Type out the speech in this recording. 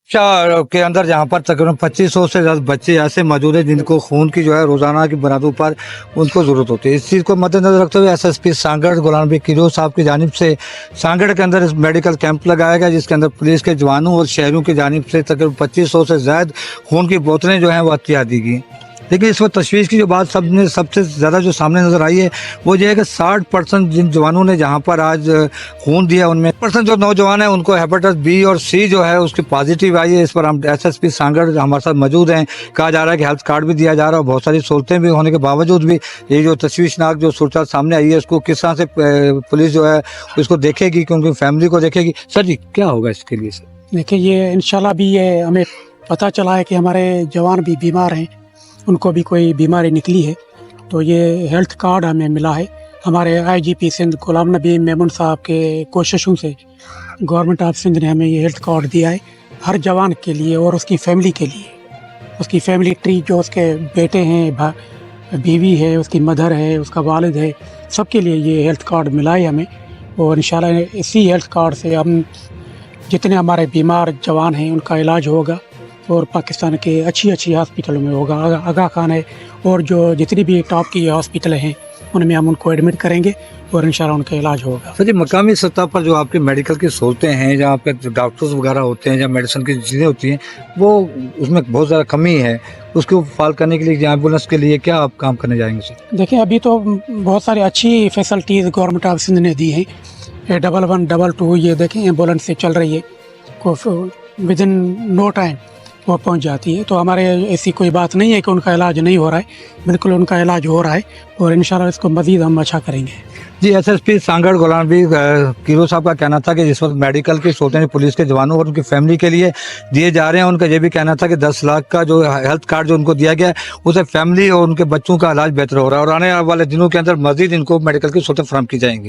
शहर के अंदर जहाँ पर तकरीबन 2500 से ज़्यादा बच्चे ऐसे मौजूद हैं जिनको खून की जो है रोजाना की बुनियादों पर उनको ज़रूरत होती है। इस चीज़ को मद्देनजर रखते हुए एसएसपी सांगड़ गुलाम नबी किरोज साहब की जानिब से सांगड़ के अंदर इस मेडिकल कैंप लगाया गया, जिसके अंदर पुलिस के जवानों और शहरों की जानिब से तकरीबन 2500 से ज़्यादा खून की बोतलें जो हैं वो अतिया दी गई। लेकिन इस वक्त तशवीश की जो बात सबसे ज़्यादा जो सामने नज़र आई है वो ये है कि 60% जिन जवानों ने जहाँ पर आज खून दिया उनमें % जो नौजवान हैं उनको हेपेटाइटिस बी और सी जो है उसकी पॉजिटिव आई है। इस पर हम एसएसपी सांगड़ हमारे साथ मौजूद हैं। कहा जा रहा है कि हेल्थ कार्ड भी दिया जा रहा है और बहुत सारी सहूलतें भी होने के बावजूद भी ये जो तशवीशनाक जो सूरत सामने आई है इसको किस तरह से पुलिस जो है इसको देखेगी, क्योंकि फैमिली को देखेगी। सर जी क्या होगा इसके लिए? सर देखिए, ये इंशाल्लाह भी ये हमें पता चला है कि हमारे जवान भी बीमार हैं, उनको भी कोई बीमारी निकली है, तो ये हेल्थ कार्ड हमें मिला है। हमारे आईजीपी सिंध गुलाम नबी मेमन साहब के कोशिशों से गवर्नमेंट ऑफ सिंध ने हमें ये हेल्थ कार्ड दिया है हर जवान के लिए और उसकी फैमिली के लिए। उसकी फैमिली ट्री जो उसके बेटे हैं, बीवी है, उसकी मदर है, उसका वालिद है, सबके लिए ये हेल्थ कार्ड मिला है हमें। और इंशाल्लाह इसी हेल्थ कार्ड से हम जितने हमारे बीमार जवान हैं उनका इलाज होगा और पाकिस्तान के अच्छी हॉस्पिटलों में होगा। आगा खान है और जो जितनी भी टॉप की हॉस्पिटल हैं उनमें हम उनको एडमिट करेंगे और इंशाल्लाह उनका इलाज होगा। सर जी, मकामी सतह पर जो आपके मेडिकल की सहूलतें हैं, जहाँ पे डॉक्टर्स वगैरह होते हैं, जहाँ मेडिसिन की चीज़ें होती हैं, वो उसमें बहुत ज़्यादा कमी है। उसको फाल करने के लिए एम्बुलेंस के लिए क्या आप काम करने जाएंगे सर? देखिए, अभी तो बहुत सारी अच्छी फैसिलिटीज़ गवर्नमेंट ऑफ सिंध ने दी हैं। 11 11 ये देखें एम्बुलेंस से चल रही है, विद इन नो टाइम वो पहुंच जाती है। तो हमारे ऐसी कोई बात नहीं है कि उनका इलाज नहीं हो रहा है, बिल्कुल उनका इलाज हो रहा है और इंशाल्लाह इसको मज़ीद हम अच्छा करेंगे। जी, एसएसपी सांगड़ गुलाम नबी किरोज साहब का कहना था कि जिस वक्त मेडिकल की सहूलतें पुलिस के जवानों और उनकी फैमिली के लिए दिए जा रहे हैं, उनका ये भी कहना था कि 10 लाख का जो हेल्थ कार्ड जो उनको दिया गया है उसे फैमिली और उनके बच्चों का इलाज बेहतर हो रहा है और आने वाले दिनों के अंदर मजीद इनको मेडिकल की सहूलतें फराहम की जाएंगी।